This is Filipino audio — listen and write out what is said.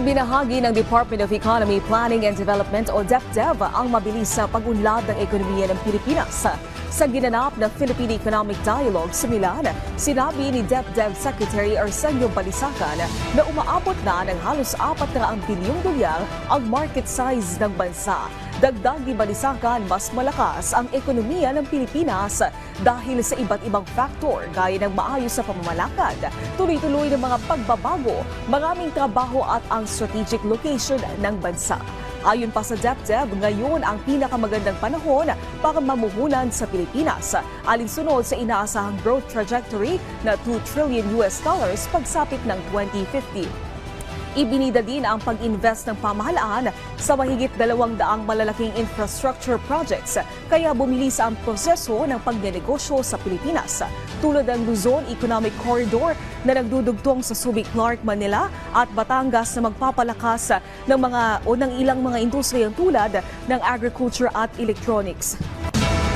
Ibinahagi ng Department of Economy, Planning and Development o DepDev ang mabilis sa pag-unlad ng ekonomiya ng Pilipinas. Sa ginanap na Philippine Economic Dialogue sa Milan, sinabi ni DepDev Secretary Arsenio Balisacan na umaabot na ng halos 400 bilyong dolyar ang market size ng bansa. Dagdag ni Balisacan, mas malakas ang ekonomiya ng Pilipinas dahil sa iba't ibang factor gaya ng maayos sa pamamalakad, tuloy-tuloy ng mga pagbabago, maraming trabaho at ang strategic location ng bansa. Ayon pa sa DepDev, ngayon ang pinakamagandang panahon para mamuhunan sa Pilipinas, alinsunod sa inaasahang growth trajectory na $2 trillion pagsapit ng 2050. Ibinida din ang pag-invest ng pamahalaan sa mahigit 200 malalaking infrastructure projects, kaya bumilis ang proseso ng pagnenegosyo sa Pilipinas, tulad ng Luzon Economic Corridor na nagdudugtong sa Subic, Clark, Manila at Batangas na magpapalakas ng ilang mga industriyang tulad ng agriculture at electronics.